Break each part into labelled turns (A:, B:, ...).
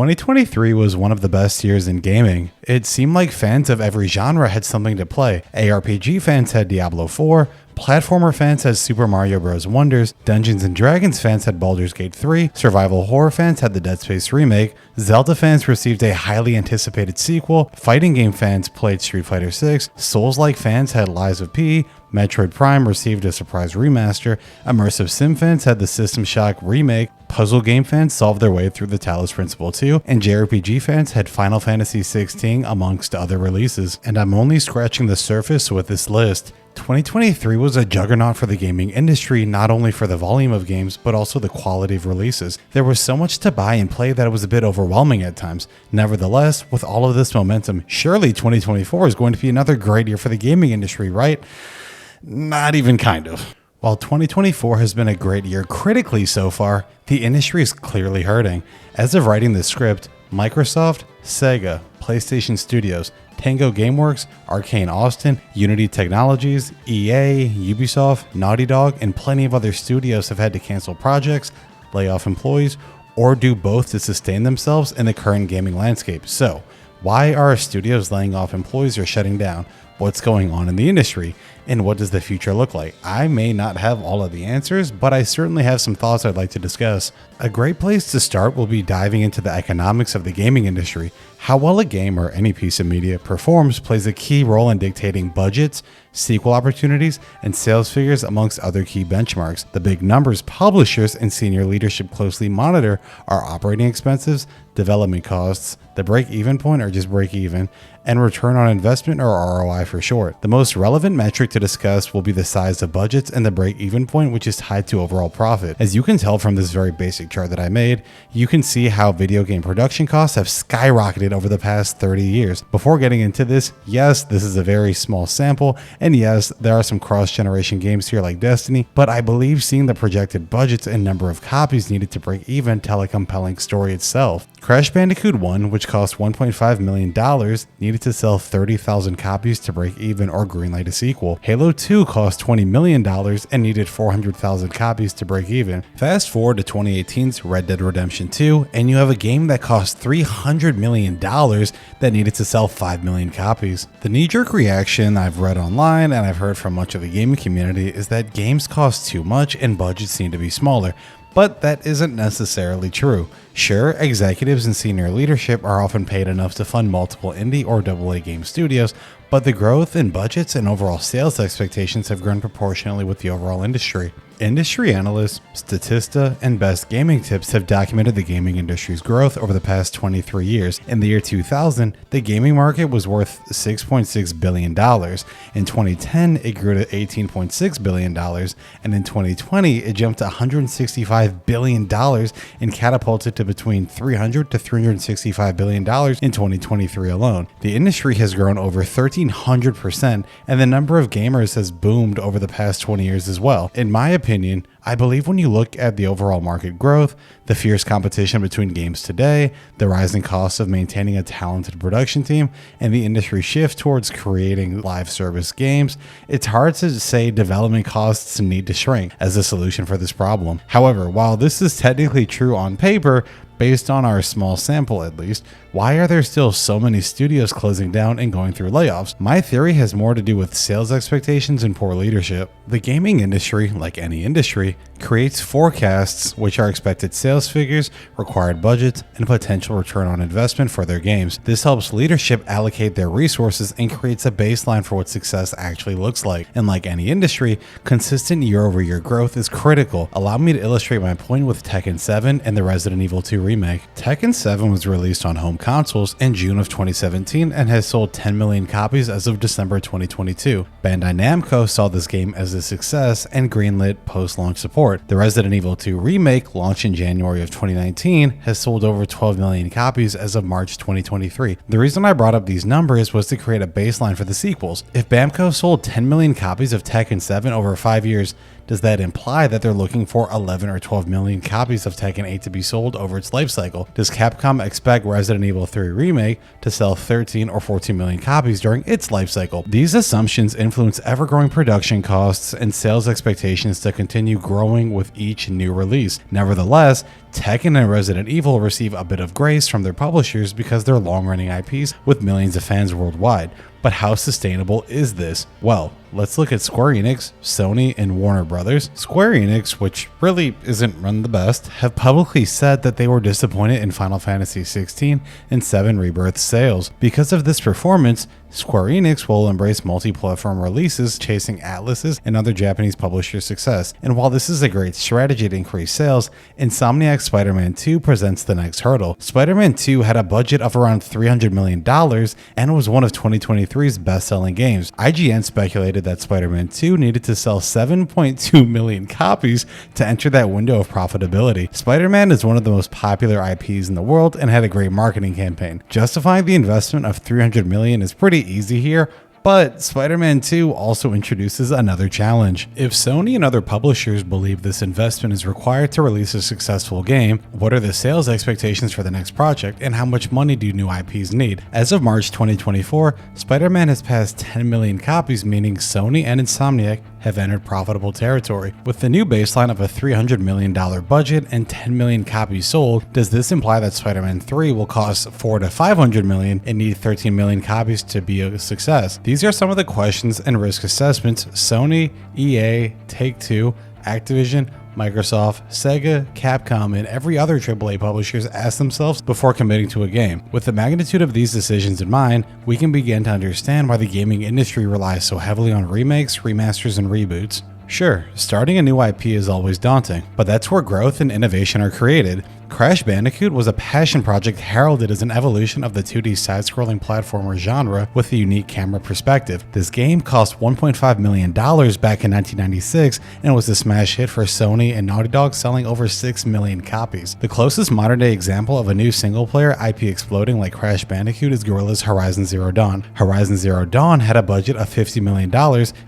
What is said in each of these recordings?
A: 2023 was one of the best years in gaming. It seemed like fans of every genre had something to play. ARPG fans had Diablo 4, platformer fans had Super Mario Bros. Wonders, Dungeons & Dragons fans had Baldur's Gate 3, survival horror fans had the Dead Space remake, Zelda fans received a highly anticipated sequel, fighting game fans played Street Fighter 6, Souls-like fans had Lies of P, Metroid Prime received a surprise remaster, immersive sim fans had the System Shock remake, puzzle game fans solved their way through the Talos Principle 2, and JRPG fans had Final Fantasy 16 amongst other releases. And I'm only scratching the surface with this list. 2023 was a juggernaut for the gaming industry, not only for the volume of games, but also the quality of releases. There was so much to buy and play that it was a bit overwhelming at times. Nevertheless, with all of this momentum, surely 2024 is going to be another great year for the gaming industry, right? Not even kind of. While 2024 has been a great year critically so far, the industry is clearly hurting. As of writing this script, Microsoft, Sega, PlayStation Studios, Tango Gameworks, Arcane Austin, Unity Technologies, EA, Ubisoft, Naughty Dog, and plenty of other studios have had to cancel projects, lay off employees, or do both to sustain themselves in the current gaming landscape. So, why are studios laying off employees or shutting down? What's going on in the industry? And what does the future look like? I may not have all of the answers, but I certainly have some thoughts I'd like to discuss. A great place to start will be diving into the economics of the gaming industry. How well a game or any piece of media performs plays a key role in dictating budgets, sequel opportunities, and sales figures amongst other key benchmarks. The big numbers publishers and senior leadership closely monitor are operating expenses, development costs, the break-even point or just break-even, and return on investment or ROI for short. The most relevant metric to discuss will be the size of budgets and the break-even point, which is tied to overall profit. As you can tell from this very basic chart that I made, you can see how video game production costs have skyrocketed over the past 30 years. Before getting into this, yes, this is a very small sample, and yes, there are some cross-generation games here like Destiny, but I believe seeing the projected budgets and number of copies needed to break even tell a compelling story itself. Crash Bandicoot 1, which cost $1.5 million, needed to sell 30,000 copies to break even or greenlight a sequel. Halo 2 cost $20 million and needed 400,000 copies to break even. Fast forward to 2018's Red Dead Redemption 2, and you have a game that cost $300 million that needed to sell 5 million copies. The knee-jerk reaction I've read online and I've heard from much of the gaming community is that games cost too much and budgets need to be smaller. But that isn't necessarily true. Sure, executives and senior leadership are often paid enough to fund multiple indie or AA game studios, but the growth in budgets and overall sales expectations have grown proportionally with the overall industry. Industry analysts, Statista, and Best Gaming Tips have documented the gaming industry's growth over the past 23 years. In the year 2000, the gaming market was worth $6.6 billion. In 2010, it grew to $18.6 billion, and in 2020, it jumped to $165 billion and catapulted to between $300 to $365 billion in 2023 alone. The industry has grown over 1,300%, and the number of gamers has boomed over the past 20 years as well. In my opinion, I believe when you look at the overall market growth, the fierce competition between games today, the rising costs of maintaining a talented production team, and the industry shift towards creating live service games, it's hard to say development costs need to shrink as a solution for this problem. However, while this is technically true on paper, based on our small sample at least, why are there still so many studios closing down and going through layoffs? My theory has more to do with sales expectations and poor leadership. The gaming industry, like any industry, creates forecasts which are expected sales figures, required budgets, and potential return on investment for their games. This helps leadership allocate their resources and creates a baseline for what success actually looks like. And like any industry, consistent year-over-year growth is critical. Allow me to illustrate my point with Tekken 7 and the Resident Evil 2 remake. Tekken 7 was released on home consoles in June of 2017 and has sold 10 million copies as of December 2022. Bandai Namco saw this game as a success and greenlit post-launch support. The Resident Evil 2 remake, launched in January of 2019, has sold over 12 million copies as of March 2023. The reason I brought up these numbers was to create a baseline for the sequels. If Bamco sold 10 million copies of Tekken 7 over 5 years, does that imply that they're looking for 11 or 12 million copies of Tekken 8 to be sold over its life cycle? Does Capcom expect Resident Evil 3 Remake to sell 13 or 14 million copies during its life cycle? These assumptions influence ever-growing production costs and sales expectations to continue growing with each new release. Nevertheless, Tekken and Resident Evil receive a bit of grace from their publishers because they're long-running IPs with millions of fans worldwide. But how sustainable is this? Well, let's look at Square Enix, Sony, and Warner Brothers. Square Enix, which really isn't run the best, have publicly said that they were disappointed in Final Fantasy XVI and VII Rebirth sales. Because of this performance, Square Enix will embrace multi-platform releases, chasing Atlus's and other Japanese publishers' success. And while this is a great strategy to increase sales, Insomniac's Spider-Man 2 presents the next hurdle. Spider-Man 2 had a budget of around $300 million and was one of 2023's best-selling games. IGN speculated that Spider-Man 2 needed to sell 7.2 million copies to enter that window of profitability. Spider-Man is one of the most popular IPs in the world and had a great marketing campaign. Justifying the investment of $300 million is pretty easy here, but Spider-Man 2 also introduces another challenge. If Sony and other publishers believe this investment is required to release a successful game, what are the sales expectations for the next project, and how much money do new IPs need? As of March 2024, Spider-Man has passed 10 million copies, meaning Sony and Insomniac have entered profitable territory. With the new baseline of a $300 million budget and 10 million copies sold, does this imply that Spider-Man 3 will cost $400 to $500 million and need 13 million copies to be a success? These are some of the questions and risk assessments Sony, EA, Take-Two, Activision, Microsoft, Sega, Capcom, and every other AAA publishers ask themselves before committing to a game. With the magnitude of these decisions in mind, we can begin to understand why the gaming industry relies so heavily on remakes, remasters, and reboots. Sure, starting a new IP is always daunting, but that's where growth and innovation are created. Crash Bandicoot was a passion project heralded as an evolution of the 2D side-scrolling platformer genre with a unique camera perspective. This game cost $1.5 million back in 1996 and was a smash hit for Sony and Naughty Dog, selling over 6 million copies. The closest modern-day example of a new single-player IP exploding like Crash Bandicoot is Guerrilla's Horizon Zero Dawn. Horizon Zero Dawn had a budget of $50 million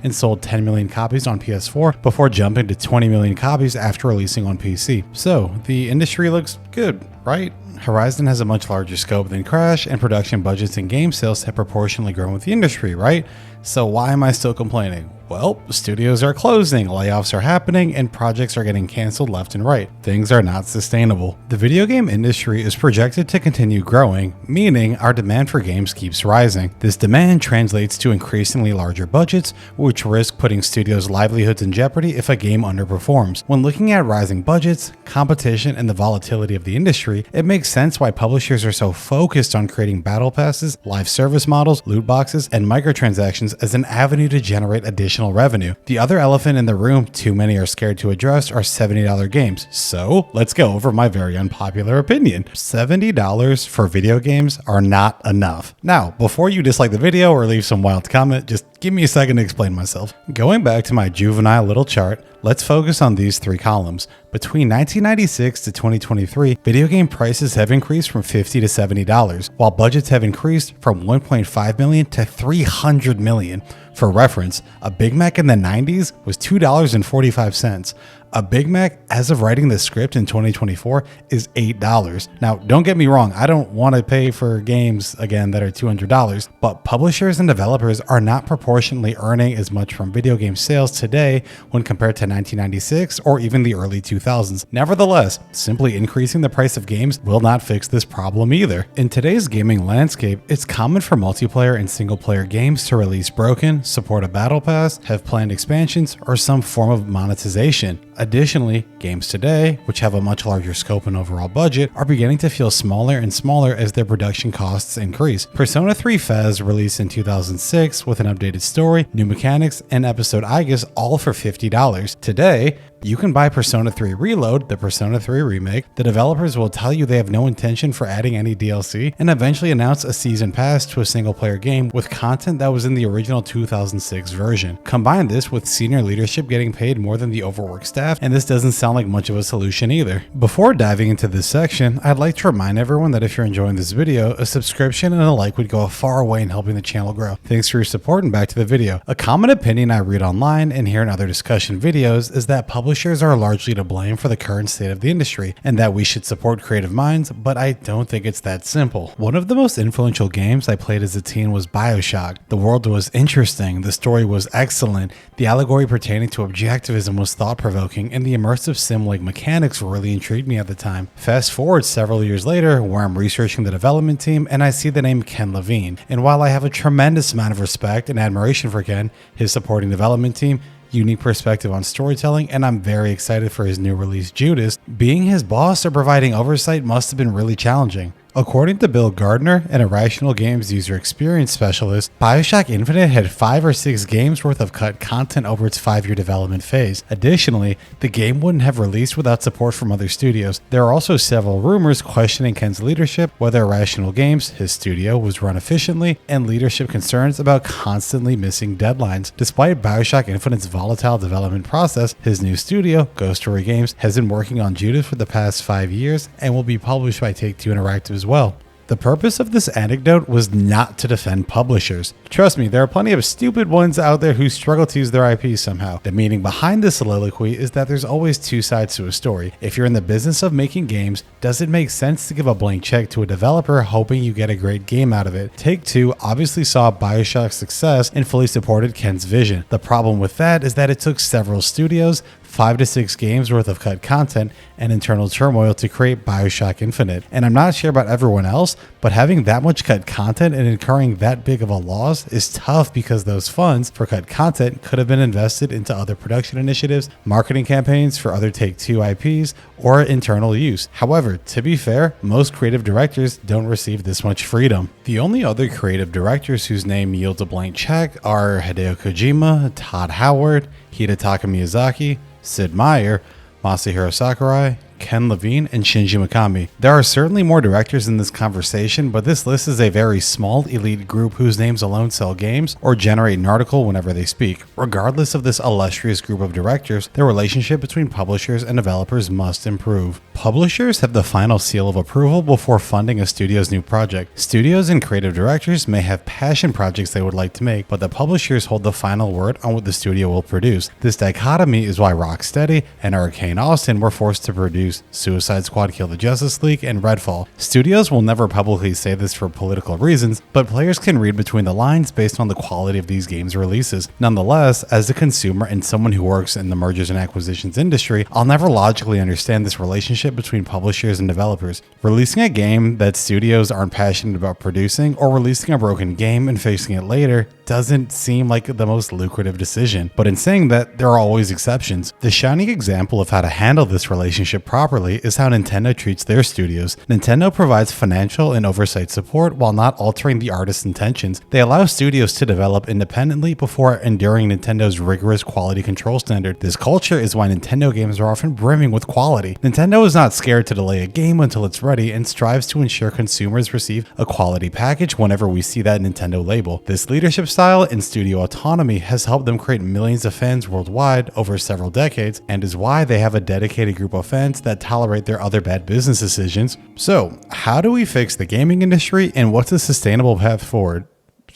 A: and sold 10 million copies on PS4 before jumping to 20 million copies after releasing on PC. So, the industry looks good, right? Horizon has a much larger scope than Crash, and production budgets and game sales have proportionally grown with the industry, right? So why am I still complaining? Well, studios are closing, layoffs are happening, and projects are getting canceled left and right. Things are not sustainable. The video game industry is projected to continue growing, meaning our demand for games keeps rising. This demand translates to increasingly larger budgets, which risk putting studios' livelihoods in jeopardy if a game underperforms. When looking at rising budgets, competition, and the volatility of the industry, it makes sense why publishers are so focused on creating battle passes, live service models, loot boxes, and microtransactions as an avenue to generate additional revenue. The other elephant in the room too many are scared to address are $70 games. So let's go over my very unpopular opinion. $70 for video games are not enough. Now, before you dislike the video or leave some wild comment, just give me a second to explain myself. Going back to my juvenile little chart, let's focus on these three columns. Between 1996 to 2023, video game prices have increased from $50 to $70, while budgets have increased from $1.5 million to $300 million. For reference, a Big Mac in the 90s was $2.45. A Big Mac, as of writing this script in 2024, is $8. Now, don't get me wrong, I don't want to pay for games, again, that are $200, but publishers and developers are not proportionally earning as much from video game sales today when compared to 1996 or even the early 2000s. Nevertheless, simply increasing the price of games will not fix this problem either. In today's gaming landscape, it's common for multiplayer and single-player games to release broken, support a battle pass, have planned expansions, or some form of monetization. Additionally, games today, which have a much larger scope and overall budget, are beginning to feel smaller and smaller as their production costs increase. Persona 3 FES released in 2006 with an updated story, new mechanics, and episode Aegis all for $50. Today, you can buy Persona 3 Reload, the Persona 3 remake. The developers will tell you they have no intention for adding any DLC and eventually announce a season pass to a single player game with content that was in the original 2006 version. Combine this with senior leadership getting paid more than the overworked staff, and this doesn't sound like much of a solution either. Before diving into this section, I'd like to remind everyone that if you're enjoying this video, a subscription and a like would go a far way in helping the channel grow. Thanks for your support, and back to the video. A common opinion I read online and hear in other discussion videos is that publishers publishers are largely to blame for the current state of the industry, and that we should support creative minds, but I don't think it's that simple. One of the most influential games I played as a teen was BioShock. The world was interesting, the story was excellent, the allegory pertaining to objectivism was thought-provoking, and the immersive sim-like mechanics really intrigued me at the time. Fast forward several years later, where I'm researching the development team, and I see the name Ken Levine. And while I have a tremendous amount of respect and admiration for Ken, his supporting development team, unique perspective on storytelling, and I'm very excited for his new release Judas, being his boss or providing oversight must have been really challenging. According to Bill Gardner, an Irrational Games user experience specialist, BioShock Infinite had 5 or 6 games worth of cut content over its 5-year development phase. Additionally, the game wouldn't have released without support from other studios. There are also several rumors questioning Ken's leadership, whether Irrational Games, his studio, was run efficiently, and leadership concerns about constantly missing deadlines. Despite BioShock Infinite's volatile development process, his new studio, Ghost Story Games, has been working on Judas for the past 5 years and will be published by Take-Two Interactive as well. The purpose of this anecdote was not to defend publishers. Trust me, there are plenty of stupid ones out there who struggle to use their IP somehow. The meaning behind this soliloquy is that there's always two sides to a story. If you're in the business of making games, does it make sense to give a blank check to a developer hoping you get a great game out of it? Take-Two obviously saw BioShock's success and fully supported Ken's vision. The problem with that is that it took several studios, 5 to 6 games worth of cut content, and internal turmoil to create BioShock Infinite. And I'm not sure about everyone else, but having that much cut content and incurring that big of a loss is tough because those funds for cut content could have been invested into other production initiatives, marketing campaigns for other Take-Two IPs, or internal use. However, to be fair, most creative directors don't receive this much freedom. The only other creative directors whose name yields a blank check are Hideo Kojima, Todd Howard, Hidetaka Miyazaki, Sid Meier, Masahiro Sakurai, Ken Levine, and Shinji Mikami. There are certainly more directors in this conversation, but this list is a very small elite group whose names alone sell games or generate an article whenever they speak. Regardless of this illustrious group of directors, the relationship between publishers and developers must improve. Publishers have the final seal of approval before funding a studio's new project. Studios and creative directors may have passion projects they would like to make, but the publishers hold the final word on what the studio will produce. This dichotomy is why Rocksteady and Arcane Austin were forced to produce Suicide Squad Kill the Justice League and Redfall. Studios will never publicly say this for political reasons, but players can read between the lines based on the quality of these games' releases. Nonetheless, as a consumer and someone who works in the mergers and acquisitions industry, I'll never logically understand this relationship between publishers and developers. Releasing a game that studios aren't passionate about producing, or releasing a broken game and fixing it later, doesn't seem like the most lucrative decision. But in saying that, there are always exceptions. The shining example of how to handle this relationship properly is how Nintendo treats their studios. Nintendo provides financial and oversight support while not altering the artist's intentions. They allow studios to develop independently before enduring Nintendo's rigorous quality control standard. This culture is why Nintendo games are often brimming with quality. Nintendo is not scared to delay a game until it's ready and strives to ensure consumers receive a quality package whenever we see that Nintendo label. This leadership style and studio autonomy has helped them create millions of fans worldwide over several decades, and is why they have a dedicated group of fans that tolerate their other bad business decisions. So, how do we fix the gaming industry, and what's a sustainable path forward?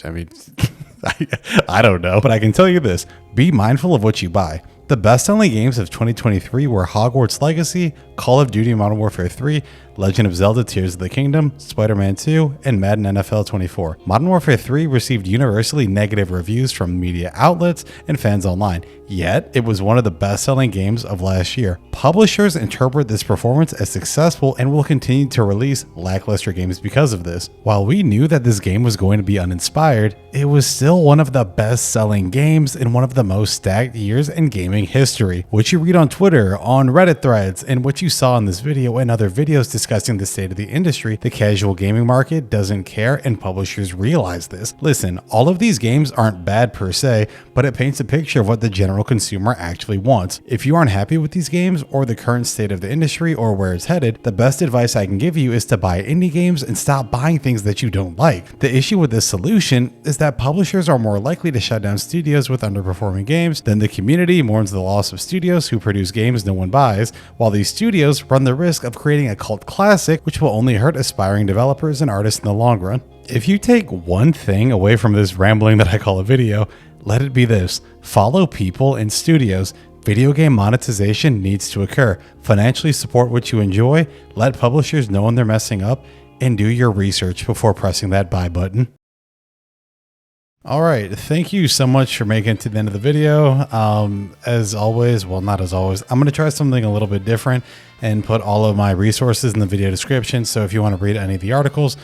A: I mean, I don't know, but I can tell you this: be mindful of what you buy. The best-selling games of 2023 were Hogwarts Legacy, Call of Duty Modern Warfare 3, Legend of Zelda Tears of the Kingdom, Spider-Man 2, and Madden NFL 24. Modern Warfare 3 received universally negative reviews from media outlets and fans online, yet it was one of the best-selling games of last year. Publishers interpret this performance as successful and will continue to release lackluster games because of this. While we knew that this game was going to be uninspired, it was still one of the best-selling games in one of the most stacked years in gaming history. What you read on Twitter, on Reddit threads, and what you saw in this video and other videos discussing the state of the industry, the casual gaming market doesn't care, and publishers realize this. Listen, all of these games aren't bad per se, but it paints a picture of what the general consumer actually wants. If you aren't happy with these games or the current state of the industry or where it's headed, the best advice I can give you is to buy indie games and stop buying things that you don't like. The issue with this solution is that publishers are more likely to shut down studios with underperforming games than the community mourns the loss of studios who produce games no one buys, while these studios run the risk of creating a cult classic which will only hurt aspiring developers and artists in the long run. If you take one thing away from this rambling that I call a video, let it be this: follow people and studios. Video game monetization needs to occur. Financially support what you enjoy, let publishers know when they're messing up, and do your research before pressing that buy button. All right, thank you so much for making it to the end of the video. As always, well, not as always, I'm going to try something a little bit different and put all of my resources in the video description. So if you want to read any of the articles,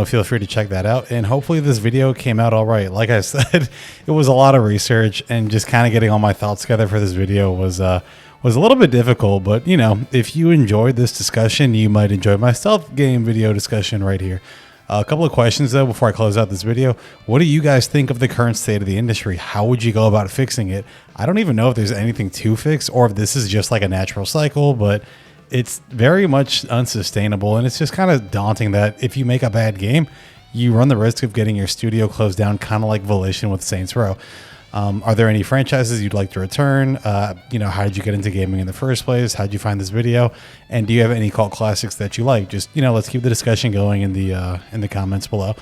A: feel free to check that out. And hopefully this video came out all right. Like I said, it was a lot of research, and just kind of getting all my thoughts together for this video was a little bit difficult. But if you enjoyed this discussion, you might enjoy my stealth game video discussion right here. A couple of questions though before I close out this video. What do you guys think of the current state of the industry? How would you go about fixing it? I don't even know if there's anything to fix or if this is just like a natural cycle, but it's very much unsustainable, and it's just kind of daunting that if you make a bad game, you run the risk of getting your studio closed down, kind of like Volition with Saints Row. Are there any franchises you'd like to return? How did you get into gaming in the first place? How did you find this video? And do you have any cult classics that you like? Just, let's keep the discussion going in the comments below.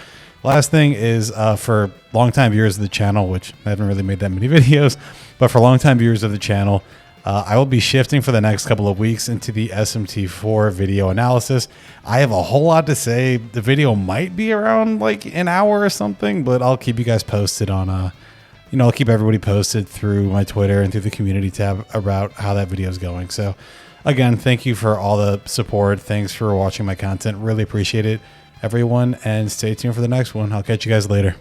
A: Last thing is for longtime viewers of the channel, which I haven't really made that many videos, but for longtime viewers of the channel, I will be shifting for the next couple of weeks into the SMT4 video analysis. I have a whole lot to say. The video might be around like an hour or something, but I'll keep you guys posted on I'll keep everybody posted through my Twitter and through the community tab about how that video is going. So again, thank you for all the support. Thanks for watching my content. Really appreciate it, everyone. And stay tuned for the next one. I'll catch you guys later.